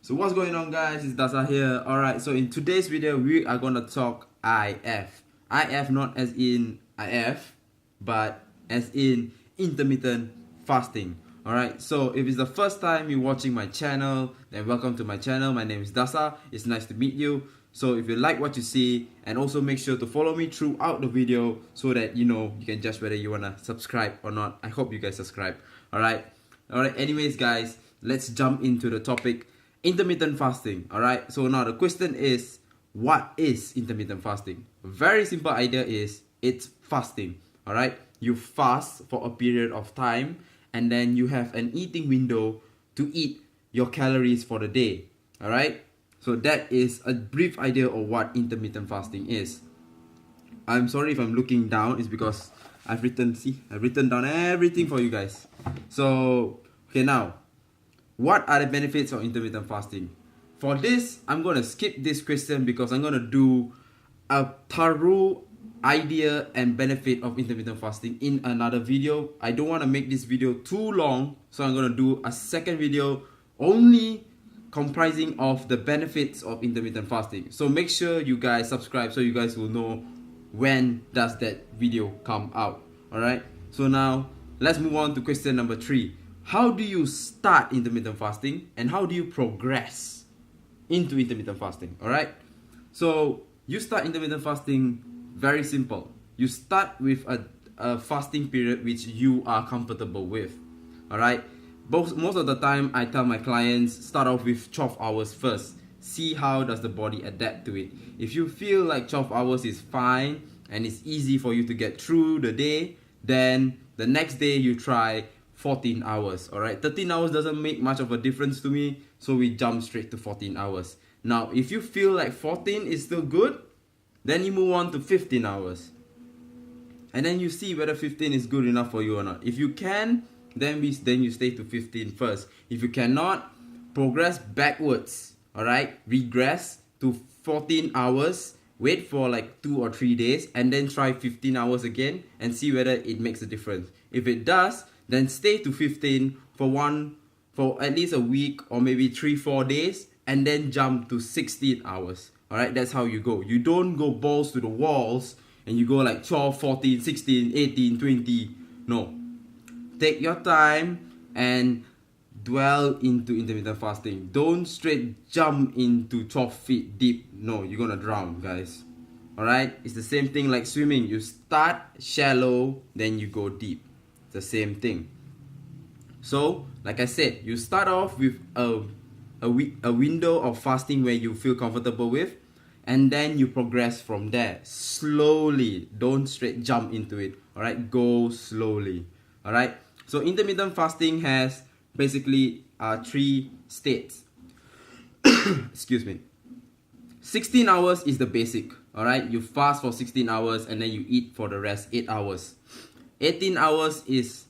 So what's going on, guys? It's Dasa here. Alright, so in today's video we are gonna talk IF. IF not as in IF, but as in intermittent fasting. Alright, so if it's the first time you're watching my channel, then welcome to my channel. My name is Dasa. It's nice to meet you. So if you like what you see, and also make sure to follow me throughout the video so that you can judge whether you wanna subscribe or not. I hope you guys subscribe. Alright, anyways guys, let's jump into the topic. Intermittent fasting. Alright, so now the question is, what is intermittent fasting? A very simple idea is, it's fasting. Alright, you fast for a period of time and then you have an eating window to eat your calories for the day. Alright, so that is a brief idea of what intermittent fasting is. I'm sorry if I'm looking down, it's because I've written down everything for you guys. So okay, now what are the benefits of intermittent fasting? For this, I'm going to skip this question because I'm going to do a thorough idea and benefit of intermittent fasting in another video. I don't want to make this video too long, so I'm going to do a second video only comprising of the benefits of intermittent fasting. So make sure you guys subscribe so you guys will know when does that video come out. Alright, so now let's move on to question number 3. How do you start intermittent fasting and how do you progress into intermittent fasting? Alright, so you start intermittent fasting very simple. You start with a fasting period which you are comfortable with. Alright, most of the time I tell my clients, start off with 12 hours first. See how does the body adapt to it. If you feel like 12 hours is fine and it's easy for you to get through the day, then the next day you try 14 hours. Alright, 13 hours doesn't make much of a difference to me, so we jump straight to 14 hours. Now if you feel like 14 is still good, then you move on to 15 hours and then you see whether 15 is good enough for you or not. If you can, then you stay to 15 first. If you cannot, progress backwards. Alright, regress to 14 hours, wait for like 2 or 3 days and then try 15 hours again and see whether it makes a difference. If it does, then stay to 15 for at least a week or maybe 3-4 days and then jump to 16 hours. Alright, that's how you go. You don't go balls to the walls and you go like 12, 14, 16, 18, 20. No. Take your time and dwell into intermittent fasting. Don't straight jump into 12 feet deep. No, you're gonna drown, guys. Alright, it's the same thing like swimming. You start shallow, then you go deep. It's the same thing. So, like I said, you start off with a window of fasting where you feel comfortable with, and then you progress from there slowly. Don't straight jump into it. Alright, go slowly. Alright, so intermittent fasting has basically 3 states. Excuse me. 16 hours is the basic. Alright, you fast for 16 hours and then you eat for the rest 8 hours. 18 hours is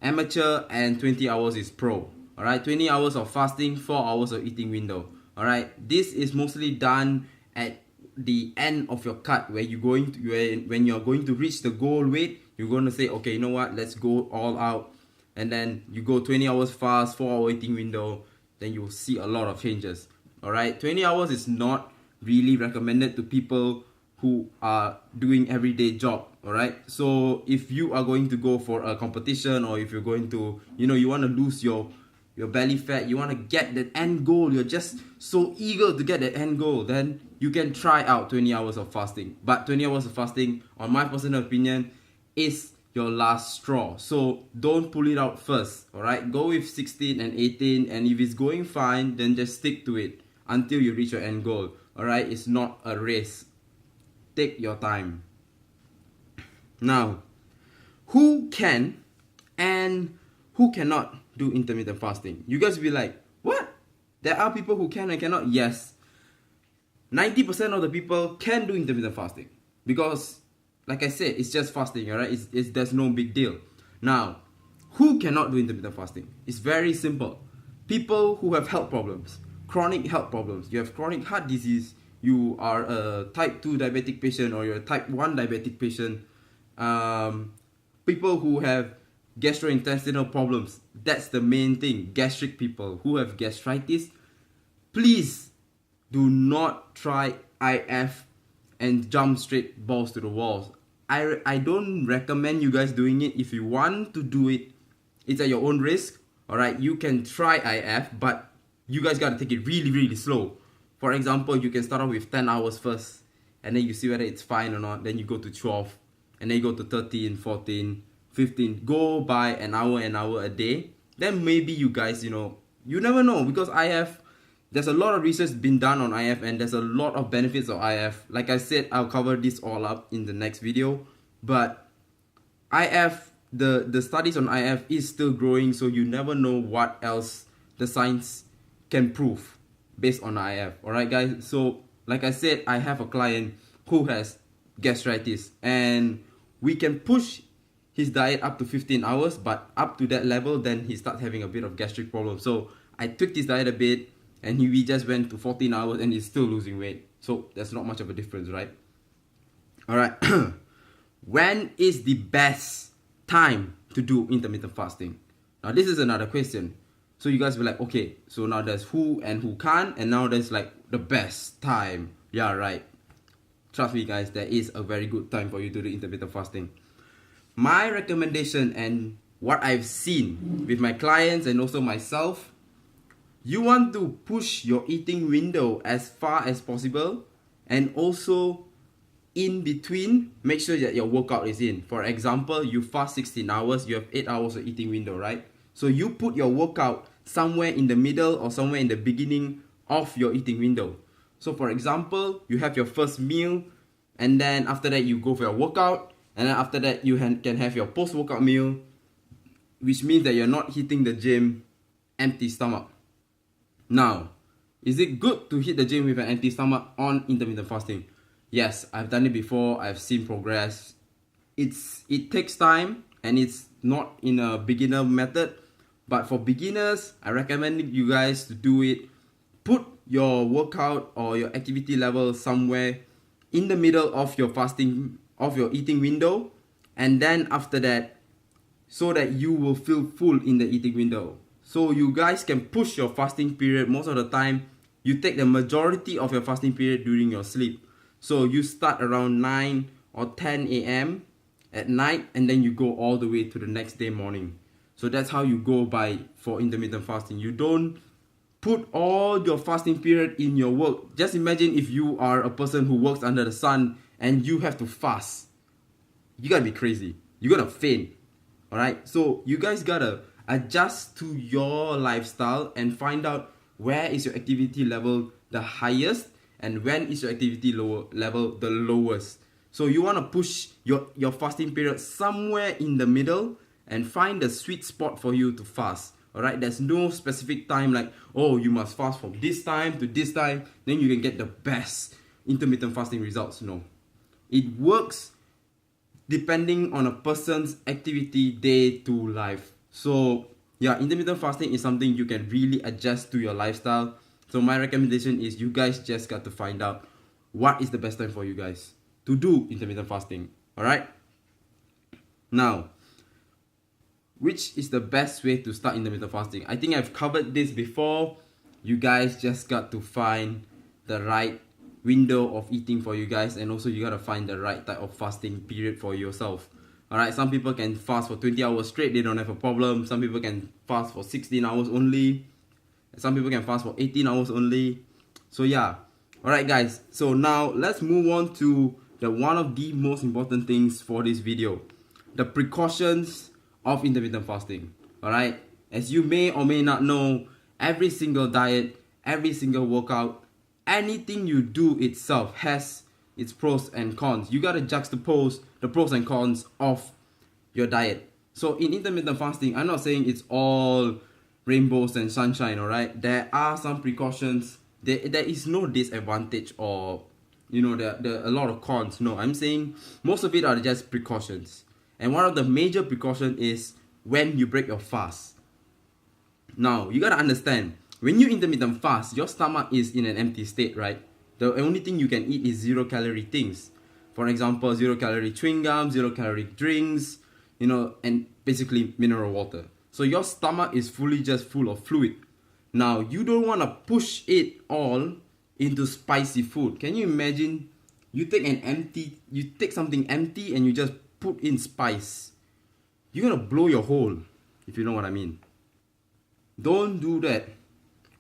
amateur and 20 hours is pro. Alright, 20 hours of fasting, 4 hours of eating window. Alright, this is mostly done at the end of your cut where when you're going to reach the goal weight, you're going to say, okay, you know what, let's go all out. And then you go 20 hours fast, 4 hour eating window, then you will see a lot of changes. Alright, 20 hours is not really recommended to people who are doing everyday job. Alright, so if you are going to go for a competition, or if you're going to, you want to lose your belly fat, you want to get that end goal, you're just so eager to get that end goal, then you can try out 20 hours of fasting. But 20 hours of fasting, on my personal opinion, is your last straw. So don't pull it out first. Alright, go with 16 and 18, and if it's going fine, then just stick to it until you reach your end goal. Alright, it's not a race. Take your time. Now, who can and who cannot do intermittent fasting? You guys will be like, what? There are people who can and cannot? Yes. 90% of the people can do intermittent fasting because, like I said, it's just fasting, alright? There's no big deal. Now, who cannot do intermittent fasting? It's very simple. People who have health problems, chronic health problems. You have chronic heart disease, you are a type 2 diabetic patient, or you're a type 1 diabetic patient. People who have gastrointestinal problems, that's the main thing. Gastric people who have gastritis, please do not try IF and jump straight balls to the walls. I don't recommend you guys doing it. If you want to do it, it's at your own risk. Alright, you can try IF, but you guys gotta take it really slow. For example, you can start off with 10 hours first, and then you see whether it's fine or not. Then you go to 12, and then you go to 13, 14, 15. Go by an hour a day. Then maybe you guys, you never know, because IF, there's a lot of research been done on IF, and there's a lot of benefits of IF. Like I said, I'll cover this all up in the next video. But IF, the studies on IF is still growing, so you never know what else the science can prove based on IF. Alright guys, so like I said, I have a client who has gastritis, and we can push his diet up to 15 hours, but up to that level, then he starts having a bit of gastric problem. So I tweaked his diet a bit, and we just went to 14 hours, and he's still losing weight. So that's not much of a difference, right? Alright, when is the best time to do intermittent fasting? Now this is another question. So you guys will be like, okay, so now there's who and who can't, and now there's like the best time. Yeah, right. Trust me guys, there is a very good time for you to do intermittent fasting. My recommendation and what I've seen with my clients and also myself, you want to push your eating window as far as possible, and also in between, make sure that your workout is in. For example, you fast 16 hours, you have 8 hours of eating window, right? So you put your workout somewhere in the middle or somewhere in the beginning of your eating window. So for example, you have your first meal, and then after that you go for your workout, and then after that you can have your post-workout meal, which means that you're not hitting the gym empty stomach. Now, is it good to hit the gym with an empty stomach on intermittent fasting? Yes, I've done it before. I've seen progress. It takes time, and it's not in a beginner method. But for beginners, I recommend you guys to do it. Put your workout or your activity level somewhere in the middle of your fasting, of your eating window, and then after that, so that you will feel full in the eating window. So you guys can push your fasting period. Most of the time, you take the majority of your fasting period during your sleep. So you start around 9 or 10 a.m. at night, and then you go all the way to the next day morning. So that's how you go by for intermittent fasting. You don't put all your fasting period in your work. Just imagine if you are a person who works under the sun and you have to fast. You gotta be crazy. You're gonna faint. Alright? So you guys gotta adjust to your lifestyle and find out where is your activity level the highest and when is your activity level the lowest. So you want to push your fasting period somewhere in the middle and find the sweet spot for you to fast. Alright, there's no specific time like, oh, you must fast from this time to this time, then you can get the best intermittent fasting results. No. It works depending on a person's activity day to life. So yeah, intermittent fasting is something you can really adjust to your lifestyle. So my recommendation is you guys just got to find out what is the best time for you guys to do intermittent fasting. Alright? Now, which is the best way to start intermittent fasting? I think I've covered this before. You guys just got to find the right window of eating for you guys, and also you gotta find the right type of fasting period for yourself. Alright, some people can fast for 20 hours straight, they don't have a problem. Some people can fast for 16 hours only. Some people can fast for 18 hours only. So yeah. Alright guys, so now let's move on to one of the most important things for this video. The precautions of intermittent fasting. Alright, as you may or may not know, every single diet, every single workout, anything you do itself has its pros and cons. You gotta juxtapose the pros and cons of your diet. So in intermittent fasting, I'm not saying it's all rainbows and sunshine, alright? There are some precautions. There is no disadvantage, or there are a lot of cons. No, I'm saying most of it are just precautions. And one of the major precautions is when you break your fast. Now, you gotta understand, when you intermittent fast, your stomach is in an empty state, right? The only thing you can eat is 0 calorie things. For example, 0 calorie chewing gum, 0 calorie drinks, and basically mineral water. So your stomach is fully just full of fluid. Now, you don't want to push it all into spicy food. Can you imagine you take something empty and you just put in spice? You're gonna blow your hole, if you know what I mean. Don't do that.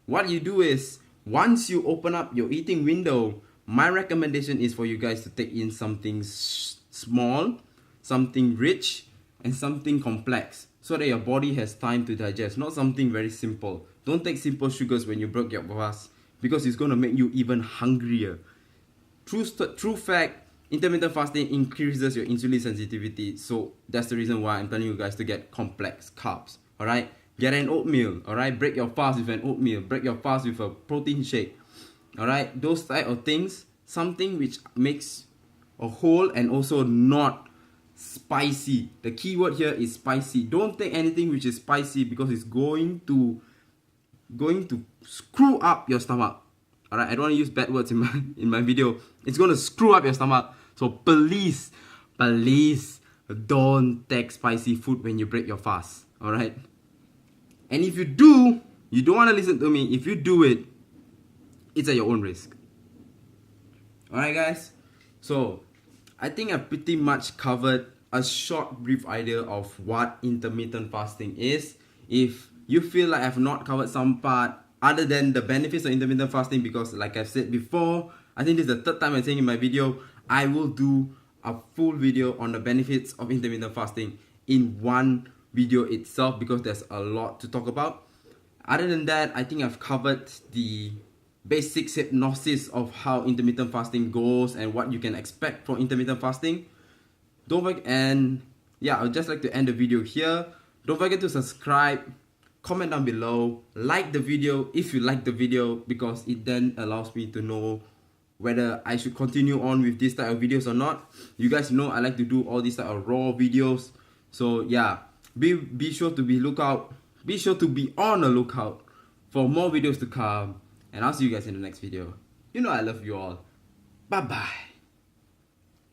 What you do is, once you open up your eating window, my recommendation is for you guys to take in something small, something rich, and something complex, so that your body has time to digest, not something very simple. Don't take simple sugars when you break your fast, because it's going to make you even hungrier. True fact, intermittent fasting increases your insulin sensitivity, so that's the reason why I'm telling you guys to get complex carbs. Alright, get an oatmeal. Alright, break your fast with an oatmeal, break your fast with a protein shake. Alright, those type of things, something which makes a whole and also not spicy. The key word here is spicy. Don't take anything which is spicy, because it's going to screw up your stomach. Alright, I don't want to use bad words in my video. It's going to screw up your stomach. So please don't take spicy food when you break your fast. Alright? And if you do, you don't want to listen to me. If you do it, it's at your own risk. Alright guys, so I think I've pretty much covered a short brief idea of what intermittent fasting is. If you feel like I've not covered some part other than the benefits of intermittent fasting, because like I've said before, I think this is the third time I'm saying in my video, I will do a full video on the benefits of intermittent fasting in one video itself, because there's a lot to talk about. Other than that, I think I've covered the basic hypnosis of how intermittent fasting goes and what you can expect from intermittent fasting. Don't forget, and yeah, I'd just like to end the video here. Don't forget to subscribe, comment down below, like the video if you like the video, because it then allows me to know whether I should continue on with this type of videos or not. You guys know I like to do all these type of raw videos. So yeah, be sure to be on the lookout for more videos to come. And I'll see you guys in the next video. You know I love you all. Bye bye.